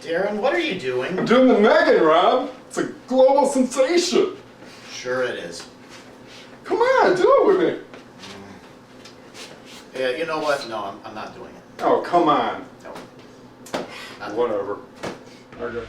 Darren, what are you doing? I'm doing the M3gan, Rob. It's a global sensation. Sure it is. Come on, do it with me. Yeah, you know what? No, I'm not doing it. Oh, come on. No. Whatever. Okay.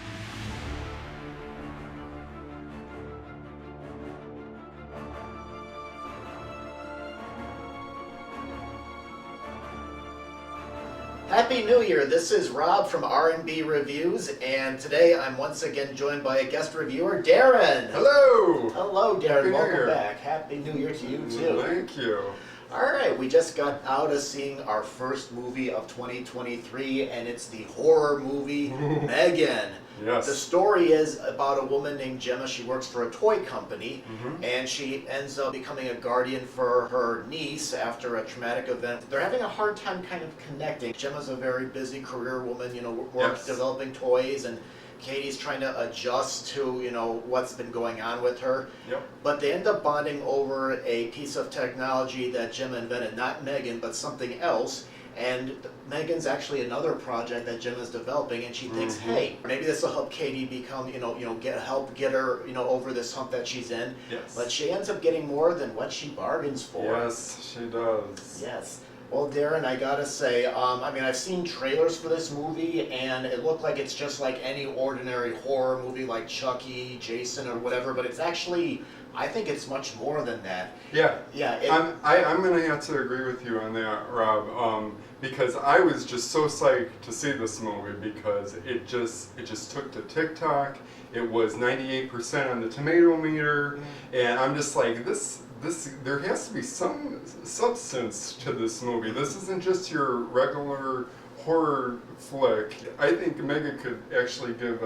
Happy New Year! This is Rob from R&B Reviews, and today I'm once again joined by a guest reviewer, Darren. Hello. Hello, Darren. Happy New Welcome Year. back. Happy New Year to you too. Thank you. All right, we just got out of seeing our first movie of 2023, and it's the horror movie M3gan. Yes. The story is about a woman named Gemma. She works for a toy company, and she ends up becoming a guardian for her niece after a traumatic event. They're having a hard time kind of connecting. Gemma's a very busy career woman, you know, works developing toys, and Katie's trying to adjust to, you know, what's been going on with her. Yep. But they end up bonding over a piece of technology that Gemma invented, not M3gan, but something else. And M3gan's actually another project that Gemma's developing, and she thinks, hey, maybe this will help Katie become, help get her, over this hump that she's in. Yes. But she ends up getting more than what she bargains for. Yes, she does. Yes. Well, Darren, I gotta say, I've seen trailers for this movie, and it looked like it's just like any ordinary horror movie like Chucky, Jason, or whatever, but it's actually, I think it's much more than that. Yeah. Yeah. I'm going to have to agree with you on that, Rob, because I was just so psyched to see this movie because it just took to TikTok. It was 98% on the tomato meter, and I'm just like, there has to be some substance to this movie. This isn't just your regular horror flick. I think M3gan could actually give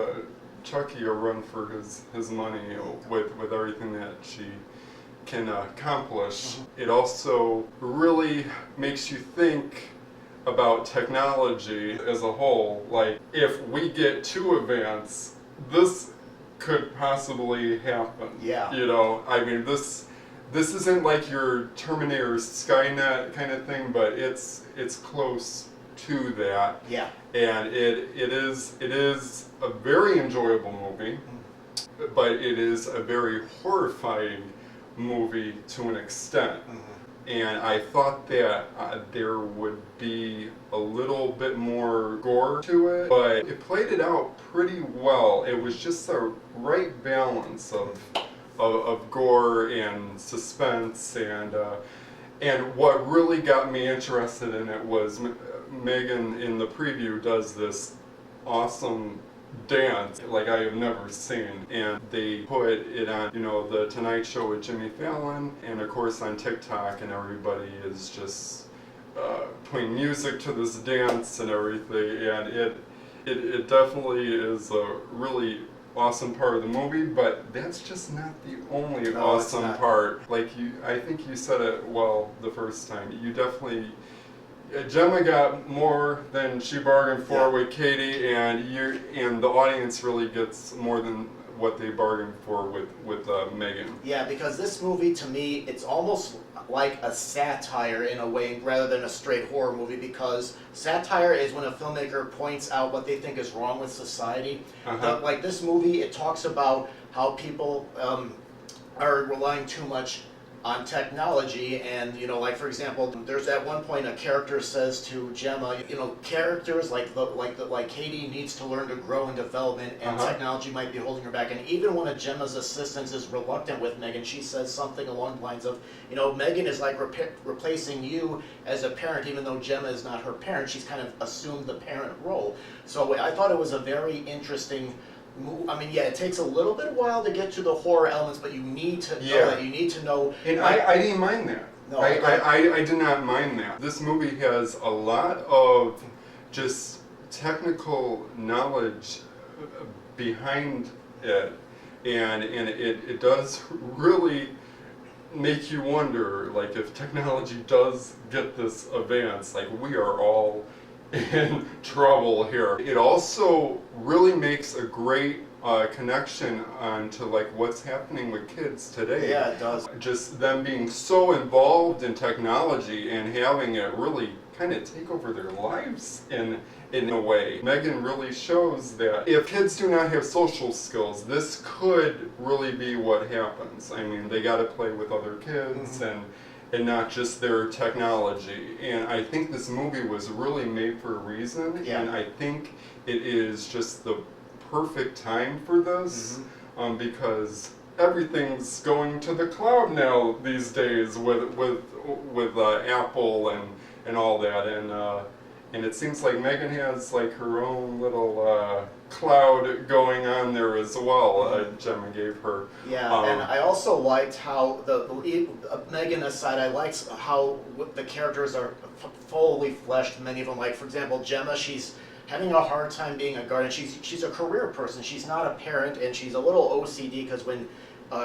Chucky a run for his money with everything that she can accomplish. It also really makes you think about technology as a whole. Like, if we get too advanced, this could possibly happen. Yeah. This isn't like your Terminator Skynet kind of thing, but it's close to that. Yeah. And it is a very enjoyable movie, but it is a very horrifying movie to an extent. And I thought that there would be a little bit more gore to it, but it played it out pretty well. It was just the right balance of gore and suspense, and what really got me interested in it was M3gan in the preview does this awesome dance like I have never seen, and they put it on, the Tonight Show with Jimmy Fallon, and of course on TikTok, and everybody is just putting music to this dance and everything, and it definitely is a really awesome part of the movie, but that's just not the only awesome part. Like I think you said it well the first time. You definitely, Gemma got more than she bargained for with Katie, and the audience really gets more than what they bargained for with M3gan. Yeah, because this movie, to me, it's almost like a satire in a way, rather than a straight horror movie, because satire is when a filmmaker points out what they think is wrong with society. But like this movie, it talks about how people are relying too much on technology, and like for example, there's at one point a character says to Gemma, characters like Katie needs to learn to grow in development, and technology might be holding her back. And even one of Gemma's assistants is reluctant with M3gan. She says something along the lines of, M3gan is like replacing you as a parent, even though Gemma is not her parent. She's kind of assumed the parent role. So I thought it was a very interesting. It takes a little bit while to get to the horror elements, but you need to know that. You need to know. And I didn't mind that. No, I did not mind that. This movie has a lot of just technical knowledge behind it, and it does really make you wonder, like, if technology does get this advanced, like, we are all in trouble here. It also really makes a great connection onto like what's happening with kids today. Yeah, it does. Just them being so involved in technology and having it really kind of take over their lives in a way. M3gan really shows that if kids do not have social skills, this could really be what happens. I mean, they got to play with other kids and not just their technology. And I think this movie was really made for a reason, and I think it is just the perfect time for this, because everything's going to the cloud now these days with Apple and all that, and it seems like M3gan has like her own little cloud going on there as well. Gemma gave her. Yeah, and I also liked how M3gan aside, I liked how the characters are fully fleshed. Many of them, like for example, Gemma, she's having a hard time being a guardian. She's a career person. She's not a parent, and she's a little OCD because when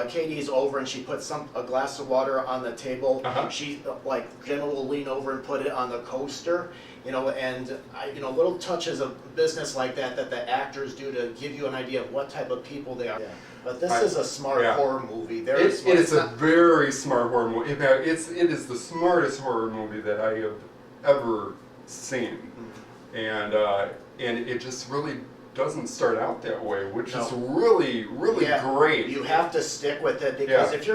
Katie's over and she puts a glass of water on the table, she like Gemma will lean over and put it on the coaster. And little touches of business like that the actors do to give you an idea of what type of people they are. Yeah. But this is a smart horror movie. It is a very smart horror movie. In fact, it is the smartest horror movie that I have ever seen. And it just really doesn't start out that way, which is really great. You have to stick with it because if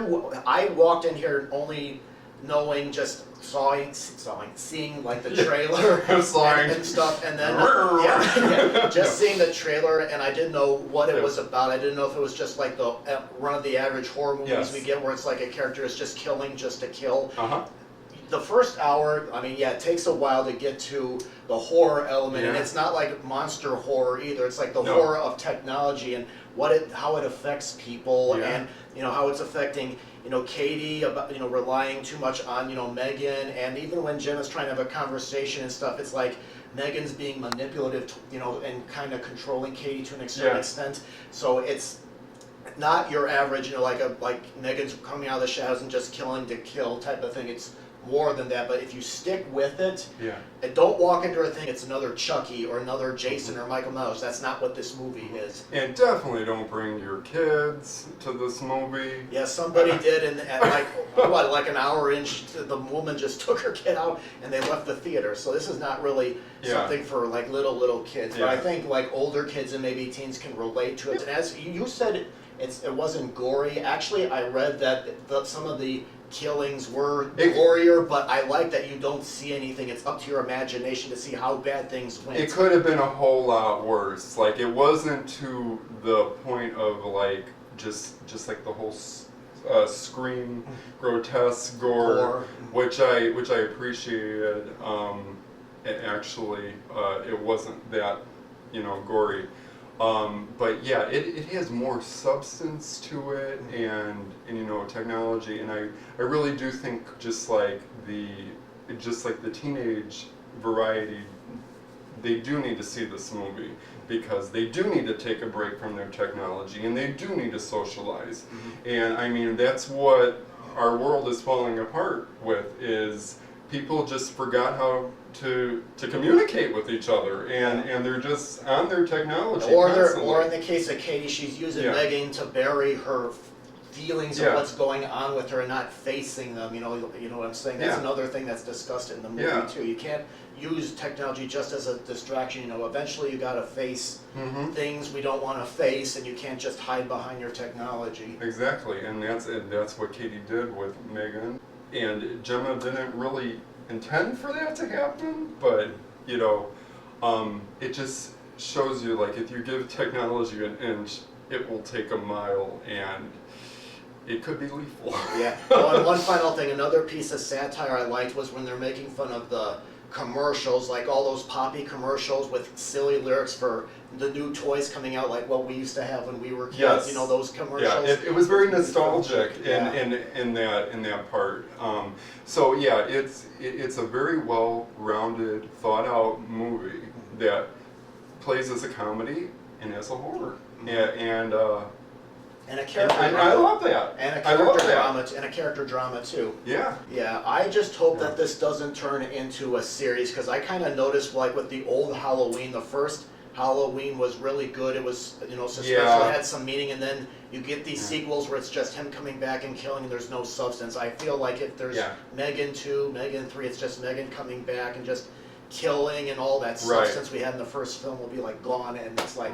I walked in here only knowing, just seeing like the trailer and stuff, and then just seeing the trailer, and I didn't know what it was about. I didn't know if it was just like the run of the average horror movies we get, where it's like a character is just killing just to kill. The first hour, I mean, it takes a while to get to the horror element, and it's not like monster horror either. It's like the horror of technology and how it affects people, and how it's affecting Katie about relying too much on M3gan, and even when Jen is trying to have a conversation and stuff, it's like M3gan's being manipulative, and kind of controlling Katie to an certain extent. So it's not your average, like M3gan's coming out of the shadows and just killing to kill type of thing. It's more than that, but if you stick with it, and don't walk into a thing, it's another Chucky or another Jason or Michael Myers. That's not what this movie is. And definitely don't bring your kids to this movie. Yeah, somebody did, and at like an hour in, the woman just took her kid out and they left the theater. So this is not really something for like little kids. But I think like older kids and maybe teens can relate to it. And as you said, it wasn't gory. Actually, I read that some of the killings were gorier, but I like that you don't see anything. It's up to your imagination to see how bad things went. It could have been a whole lot worse. Like, it wasn't to the point of like just like the whole scream, grotesque gore, which I appreciated. Actually, it wasn't that gory. But yeah, it has more substance to it, and technology, and I really do think just like the teenage variety, they do need to see this movie because they do need to take a break from their technology and they do need to socialize. And I mean, that's what our world is falling apart with, is people just forgot how to communicate with what's other, and they're just on their technology constantly. Or in the case of Katie, she's using M3gan to bury her feelings of what's going on with her and not facing them. You know what I'm saying? That's another thing that's discussed in the movie too. You can't use technology just as a distraction. Eventually you got to face things we don't want to face, and you can't just hide behind your technology. Exactly, and that's what Katie did with M3gan. And Gemma didn't really intend for that to happen, but it just shows you, like, if you give technology an inch, it will take a mile, and it could be lethal. Yeah. Well, and one final thing, another piece of satire I liked was when they're making fun of the commercials, like all those poppy commercials with silly lyrics for the new toys coming out, like what we used to have when we were kids. Those commercials. Yeah, it was very nostalgic in that part. So yeah, it's a very well-rounded, thought-out movie that plays as a comedy and as a horror, and a character drama. I love that. And a character drama too. Yeah. Yeah, I just hope that this doesn't turn into a series, because I kind of noticed, like with the old Halloween, the first Halloween was really good. It was, you know, suspenseful, Yeah. it had some meaning, and then you get these sequels where it's just him coming back and killing and there's no substance. I feel like if there's M3gan 2, M3gan 3, it's just M3gan coming back and just killing, and all that substance we had in the first film will be like gone, and it's like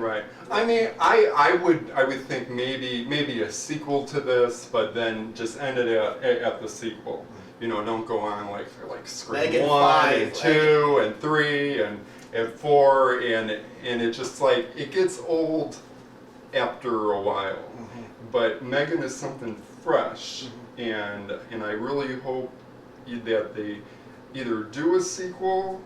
I mean, I would think maybe a sequel to this, but then just end it at the sequel. You know, don't go on like Scream M3gan 1 5, and 2 and 3 and 4, and it just like it gets old after a while. But M3gan is something fresh, and I really hope that they either do a sequel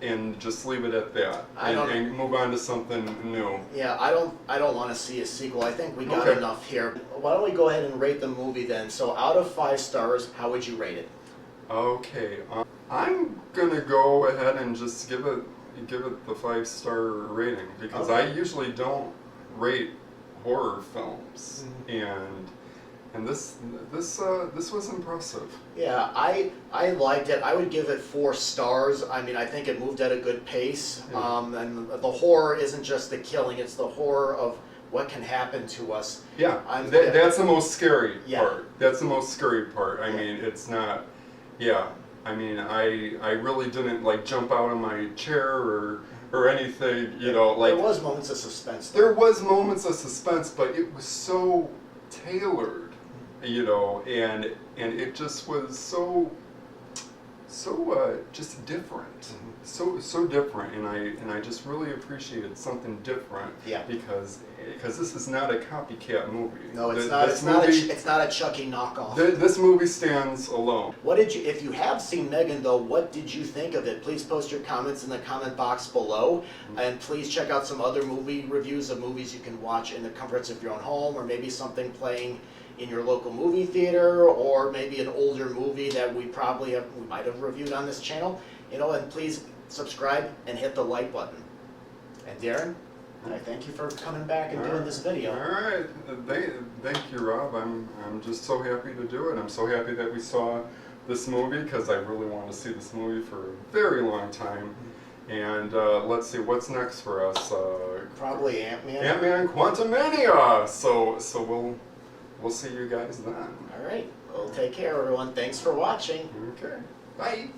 and just leave it at that, and move on to something new. Yeah, I don't want to see a sequel. I think we got enough here. Why don't we go ahead and rate the movie then? So out of 5 stars, how would you rate it? Okay, I'm gonna go ahead and just give it the 5-star rating, because I usually don't rate horror films, and this was impressive. Yeah, I liked it. I would give it 4 stars. I mean, I think it moved at a good pace. And the horror isn't just the killing; it's the horror of what can happen to us. Yeah, that's the most scary part. That's the most scary part. I mean, it's not. Yeah, I mean, I really didn't like jump out of my chair or anything. You know, like there was moments of suspense. There was moments of suspense, but it was so tailored. You know, and it just was so just different, so different, and I just really appreciated something different. Yeah. Because this is not a copycat movie. No, it's not. It's not a Chucky knockoff. This movie stands alone. What did you? If you have seen M3gan though, what did you think of it? Please post your comments in the comment box below, and please check out some other movie reviews of movies you can watch in the comforts of your own home, or maybe something playing in your local movie theater, or maybe an older movie that we might have reviewed on this channel. You know, and please subscribe and hit the like button. And Darren, I thank you for coming back and doing this video. All right, thank you, Rob. I'm just so happy to do it. I'm so happy that we saw this movie, because I really want to see this movie for a very long time. And let's see what's next for us. Probably Ant-Man. Ant-Man Quantumania. So we'll see you guys then. All right. Well, take care, everyone. Thanks for watching. Okay. Bye.